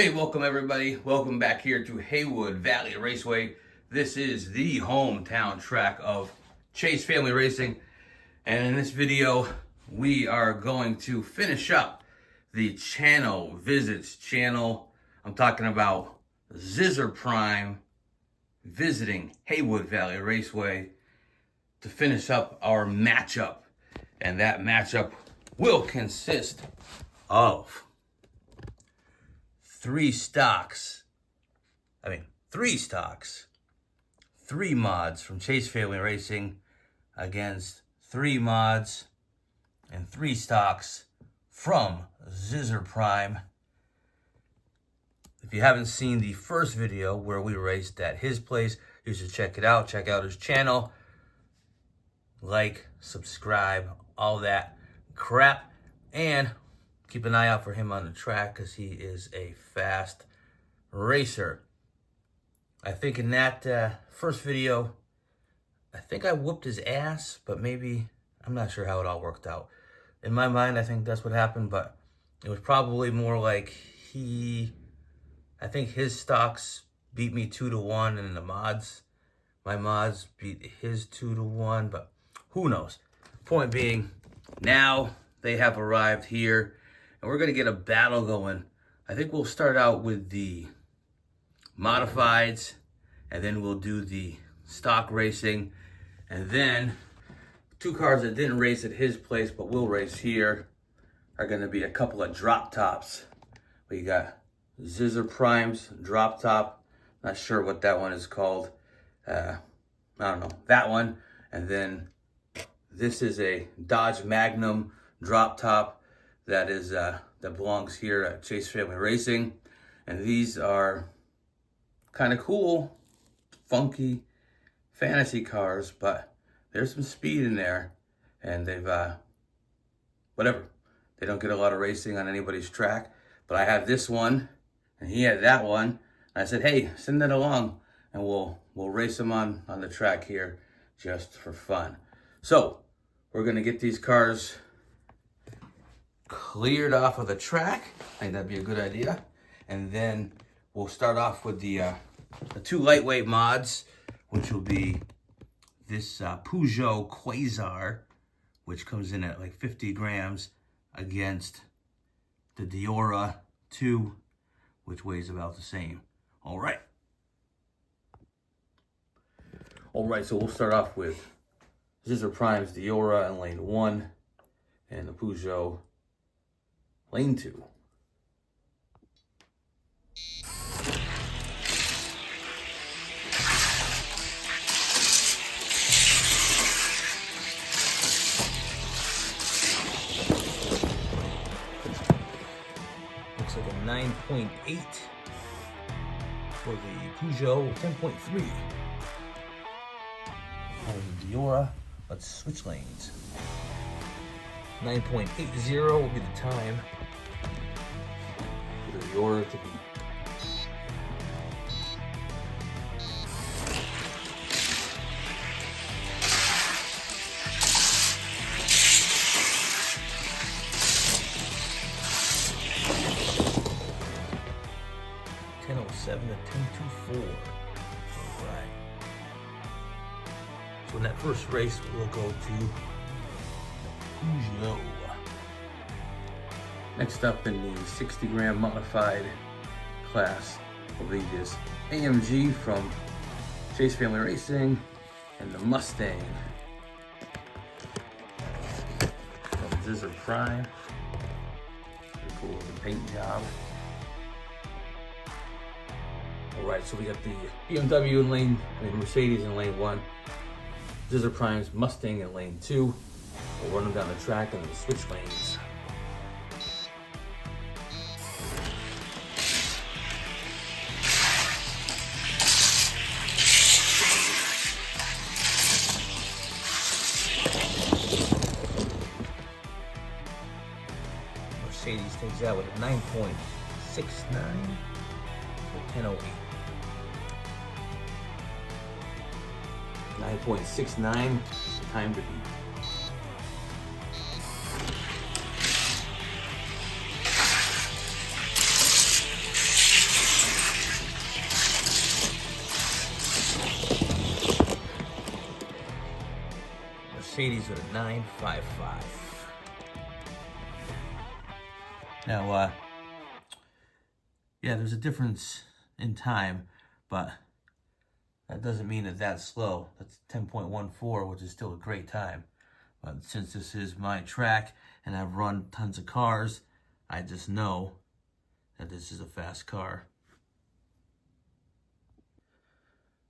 Hey, welcome everybody. Welcome back here to Haywood Valley Raceway. This is the hometown track of Chase Family Racing. And in this video, we are going to finish up the channel visits channel. I'm talking about Zizzer Prime visiting Haywood Valley Raceway to finish up our matchup. And that matchup will consist of three stocks, 3 mods from Chase Family Racing against 3 mods and 3 stocks from Zizzer Prime. If you haven't seen the first video where we raced at his place, you should check it out. Check out his channel. Like, subscribe, all that crap. And keep an eye out for him on the track because he is a fast racer. I think in that first video, I think I whooped his ass, but maybe, I'm not sure how it all worked out. In my mind, I think that's what happened, but it was probably more like I think his stocks beat me 2-1, and my mods beat his 2-1, but who knows? Point being, now they have arrived here, and we're going to get a battle going. I think we'll start out with the modifieds, and then we'll do the stock racing, and then 2 cars that didn't race at his place but will race here are going to be a couple of drop tops. We got Zizzer Prime's drop top. Not sure what that one is called. I don't know. That one. And then this is a Dodge Magnum drop top that belongs here at Chase Family Racing. And these are kind of cool, funky fantasy cars, but there's some speed in there, and they've whatever. They don't get a lot of racing on anybody's track, but I have this one, and he had that one. And I said, hey, send that along, and we'll race them on the track here just for fun. So we're gonna get these cars cleared off of the track. I think that'd be a good idea. And then we'll start off with the 2 lightweight mods, which will be this Peugeot Quasar, which comes in at like 50 grams, against the Diora 2, which weighs about the same. All right, so we'll start off with Zizzer Prime's Diora in lane 1 and the Peugeot lane 2. Looks like a 9.8 for the Peugeot, 10.3 on the Diora. Let's switch lanes. 9.80 will be the time for the Diora to be. To 10.24. All right. So in that first race, we'll go to Peugeot. Next up in the 60 gram modified class will be this AMG from Chase Family Racing and the Mustang from Zizzer Prime. Pretty cool with the paint job. Alright, so we got the BMW in Mercedes in lane 1, Zizzer Prime's Mustang in lane 2. We'll run them down the track and then switch lanes. Mercedes takes that with a 9.69 for 10.08. 9.69, time to beat. Mercedes with a 9.55. Now, yeah, there's a difference in time, but that doesn't mean that that's slow. That's 10.14, which is still a great time. But since this is my track and I've run tons of cars, I just know that this is a fast car.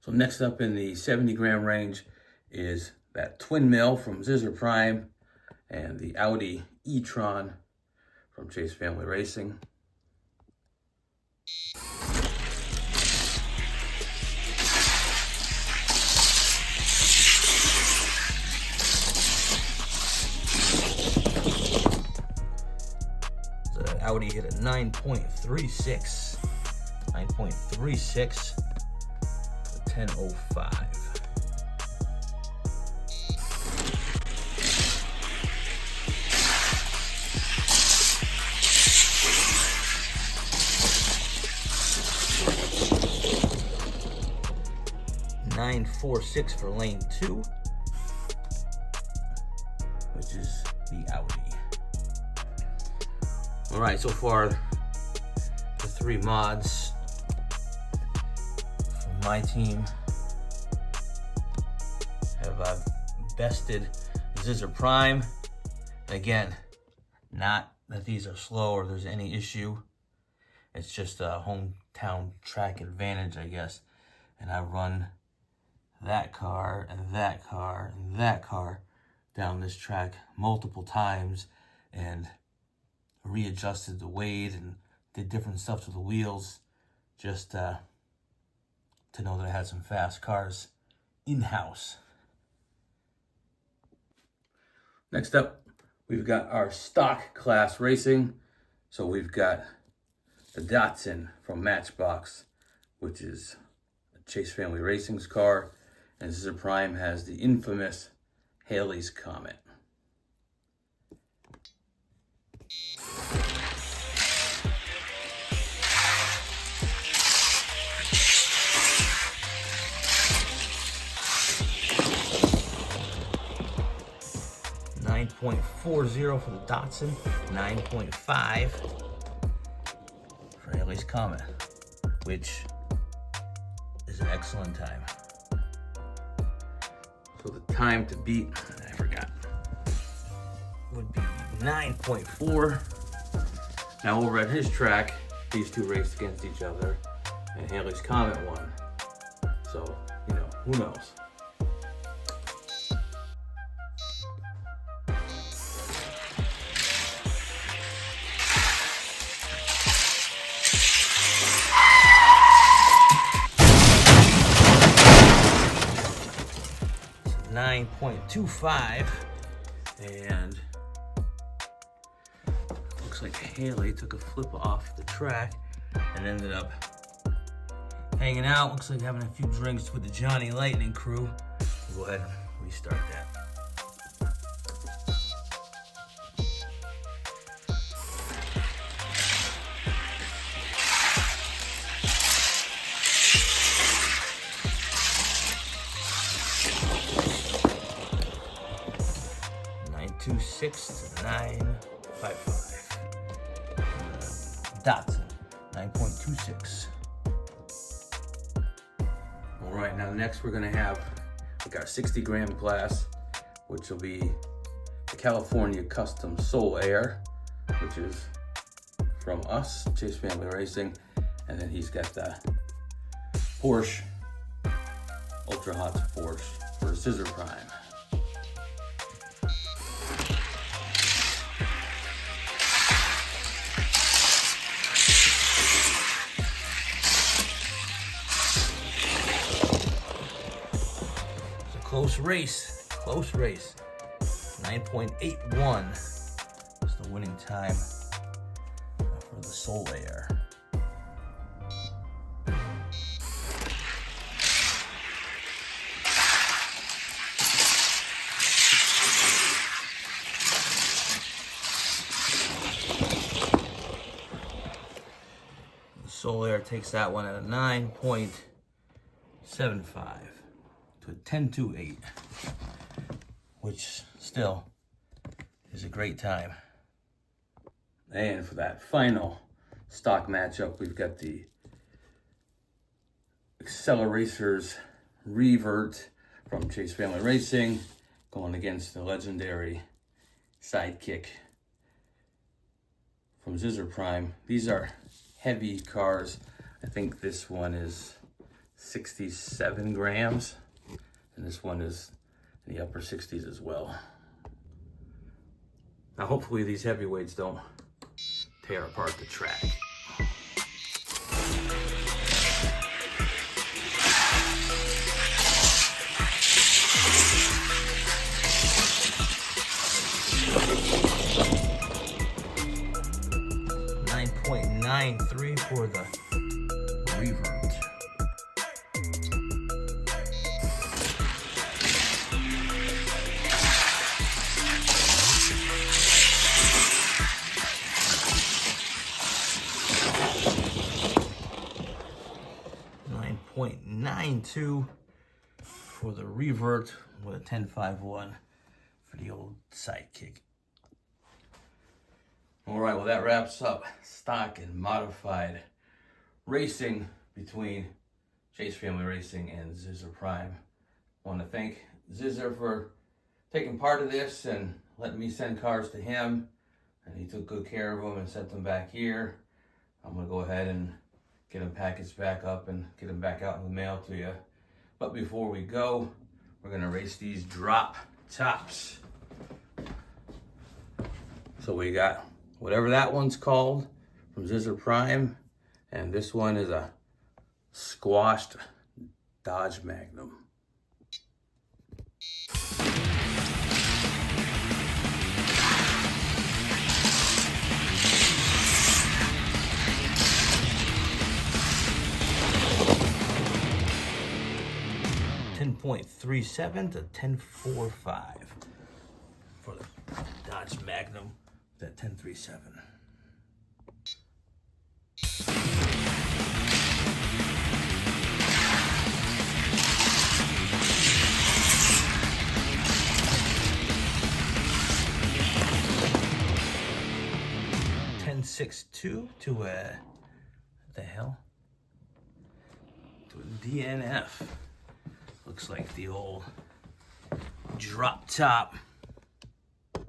So next up in the 70 gram range is that twin mill from Zizzer Prime and the Audi e-tron from Chase Family Racing. The Audi hit a 9.36. 9.36 to 10.05. .946 for lane 2, which is the Audi. All right, so far the 3 mods from my team have bested Zizzer Prime. Again, not that these are slow or there's any issue. It's just a hometown track advantage, I guess. And I run that car and that car and that car down this track multiple times and readjusted the weight and did different stuff to the wheels just to know that I had some fast cars in-house. Next up, we've got our stock class racing. So we've got the Datsun from Matchbox, which is a Chase Family Racing's car. And Zizzer Prime has the infamous Halley's Comet. .40 for the Datsun, 9.5 for Halley's Comet, which is an excellent time. So the time to beat, I forgot, would be 9.4. Now over at his track, these two raced against each other, and Halley's Comet won. So, you know, who knows? .25, and looks like Haley took a flip off the track and ended up hanging out. Looks like having a few drinks with the Johnny Lightning crew. We'll go ahead and restart that. .26 to 9.55. Datsun, 9.26. All right, now next we're gonna have like our 60 gram class, which will be the California Custom Soul Air, which is from us, Chase Family Racing, and then he's got the Porsche Ultra Hot Porsche for Zizzer Prime. Close race, 9.81 is the winning time for the Soul Air. The Soul Air takes that one at a 9.75. To a 10.28. which still is a great time. And for that final stock matchup, we've got the Acceleracers Revert from Chase Family Racing going against the legendary Sidekick from Zizzer Prime. These are heavy cars. I think this one is 67 grams, and this one is in the upper 60s as well. Now, hopefully these heavyweights don't tear apart the track. .93 for the Revert. .92 for the Revert with a 10.51 for the old Sidekick. All right, well, that wraps up stock and modified racing between Chase Family Racing and Zizzer Prime. I want to thank Zizzer for taking part of this and letting me send cars to him. And he took good care of them and sent them back here. I'm going to go ahead and get them packaged back up and get them back out in the mail to you. But before we go, we're going to race these drop tops. So we got whatever that one's called from Zizzer Prime, and this one is a squashed Dodge Magnum. .37 to 10.45 for the Dodge Magnum. That 10.37. .6.2 to what the hell? To a DNF. Looks like the old drop top. Is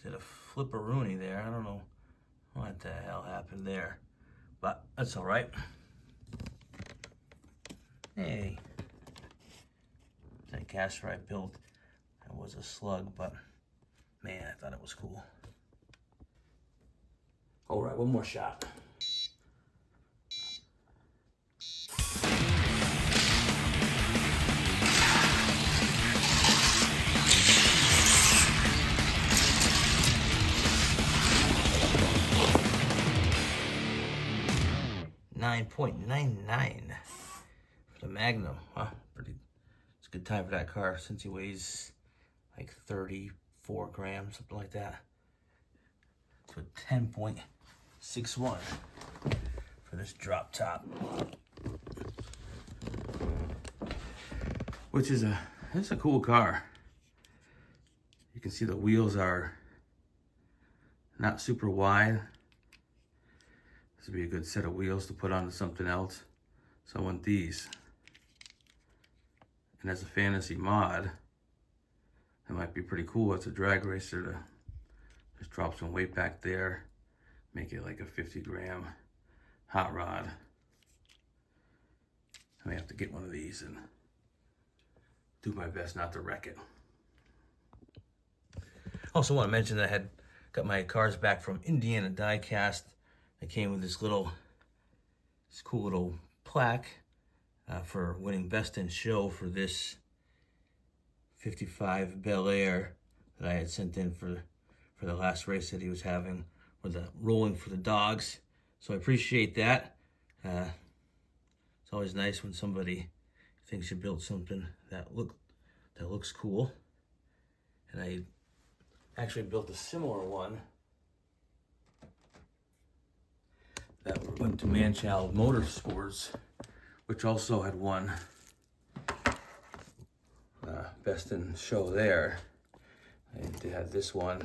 it a flipperoonie there? I don't know what the hell happened there, but that's all right. Hey, that caster I built, that was a slug, but man, I thought it was cool. All right, one more shot. .99 for the Magnum. Wow, it's a good time for that car since he weighs like 34 grams, something like that. So 10.61 for this drop top, which is it's a cool car. You can see the wheels are not super wide. This would be a good set of wheels to put onto something else. So I want these. And as a fantasy mod, it might be pretty cool as a drag racer to just drop some weight back there, make it like a 50-gram hot rod. I may have to get one of these and do my best not to wreck it. Also want to mention that I had got my cars back from Indiana Diecast. They came with this cool little plaque for winning Best in Show for this 55 Bel Air that I had sent in for the last race that he was having with the Rolling for the Dogs. So I appreciate that. It's always nice when somebody thinks you built something that looks cool. And I actually built a similar one that went to Manchild Motorsports, which also had won best in show there. I did have this one.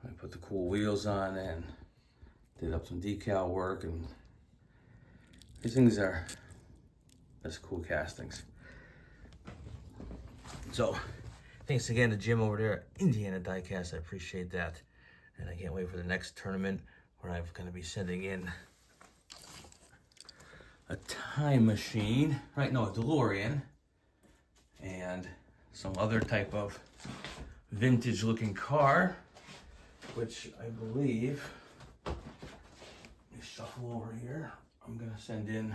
I put the cool wheels on and did up some decal work, and these things are just cool castings. So thanks again to Jim over there at Indiana Diecast. I appreciate that. And I can't wait for the next tournament where I'm going to be sending in a time machine, right? No, a DeLorean, and some other type of vintage looking car, which I believe, let me shuffle over here. I'm going to send in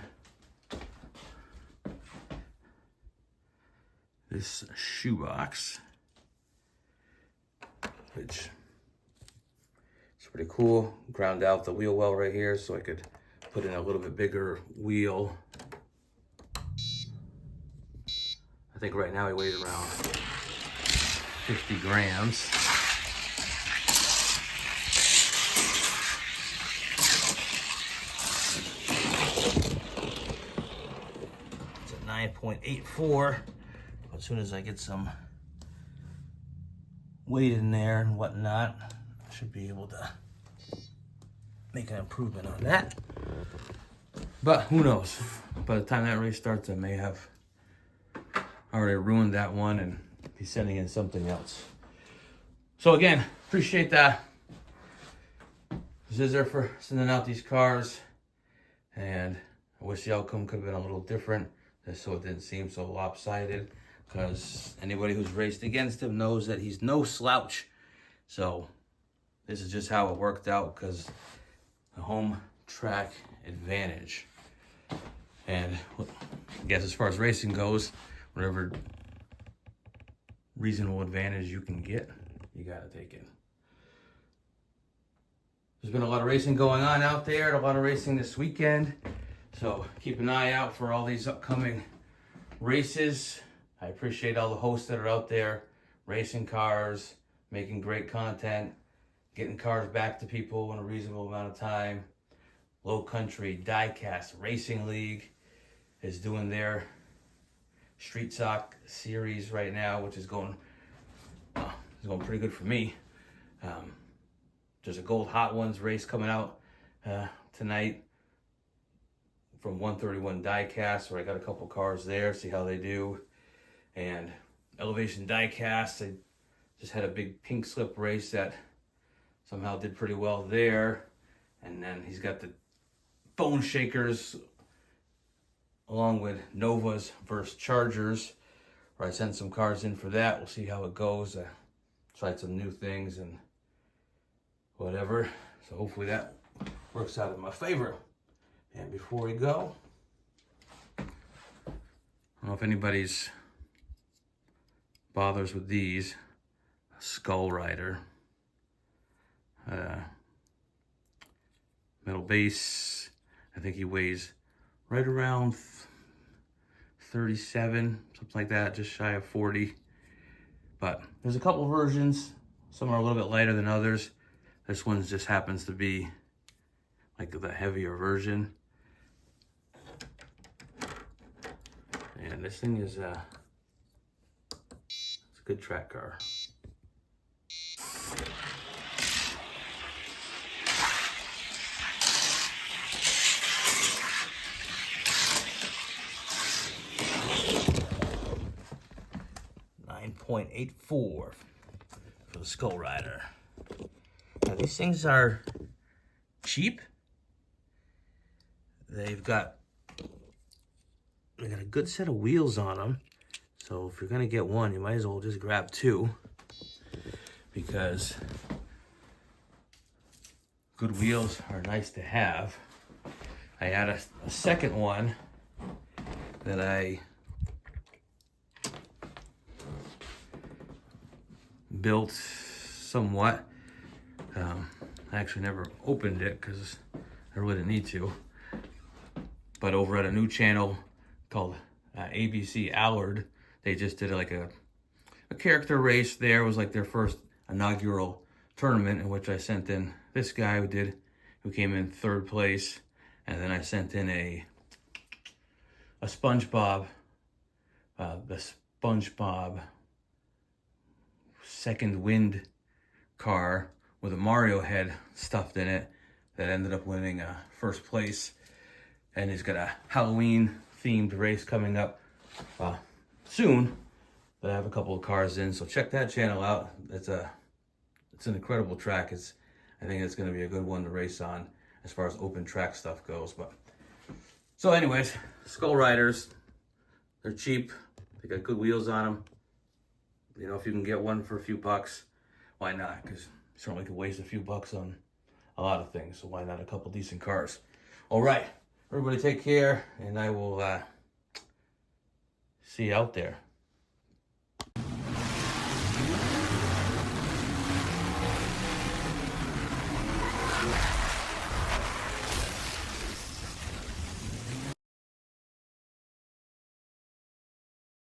this shoebox, which is pretty cool. Ground out the wheel well right here so I could put in a little bit bigger wheel. I think right now he weighs around 50 grams. It's a 9.84. As soon as I get some weight in there and whatnot, I should be able to make an improvement on that. But who knows? By the time that race starts, I may have already ruined that one and be sending in something else. So again, appreciate that Zizzer for sending out these cars, and I wish the outcome could have been a little different, just so it didn't seem so lopsided, because anybody who's raced against him knows that he's no slouch. So this is just how it worked out, because the home track advantage. And I guess as far as racing goes, whatever reasonable advantage you can get, you gotta take it. There's been a lot of racing going on out there, a lot of racing this weekend. So keep an eye out for all these upcoming races. I appreciate all the hosts that are out there racing cars, making great content, getting cars back to people in a reasonable amount of time. Low Country Diecast Racing League is doing their Street Sock series right now, which is going pretty good for me. There's a Gold Hot Ones race coming out tonight from 131 Diecast, where I got a couple cars there, see how they do. And Elevation Diecast, I just had a big pink slip race that somehow did pretty well there. And then he's got the Bone Shakers along with Novas versus Chargers, where I sent some cars in for that. We'll see how it goes. Tried some new things and whatever. So hopefully that works out in my favor. And before we go, I don't know if anybody's bothers with these. Skull Rider. Metal base. I think he weighs right around 37, something like that, just shy of 40. But there's a couple versions. Some are a little bit lighter than others. This one just happens to be like the heavier version. And this thing is it's a good track car. .84 for the Skull Rider. Now these things are cheap. They got a good set of wheels on them. So if you're gonna get one, you might as well just grab two, because good wheels are nice to have. I had a second one that I built somewhat. I actually never opened it because I really didn't need to. But over at a new channel called ABC Allard, they just did like a character race there. It was like their first inaugural tournament, in which I sent in this guy who came in third place. And then I sent in a SpongeBob the SpongeBob second wind car with a Mario head stuffed in it that ended up winning first place. And he's got a Halloween themed race coming up soon that I have a couple of cars in. So check that channel out. It's an incredible track. I think it's going to be a good one to race on as far as open track stuff goes. But so anyways, Skull Riders, they're cheap. They got good wheels on them. You know, if you can get one for a few bucks, why not? Because you certainly could waste a few bucks on a lot of things. So why not a couple decent cars? All right, everybody take care, and I will see you out there.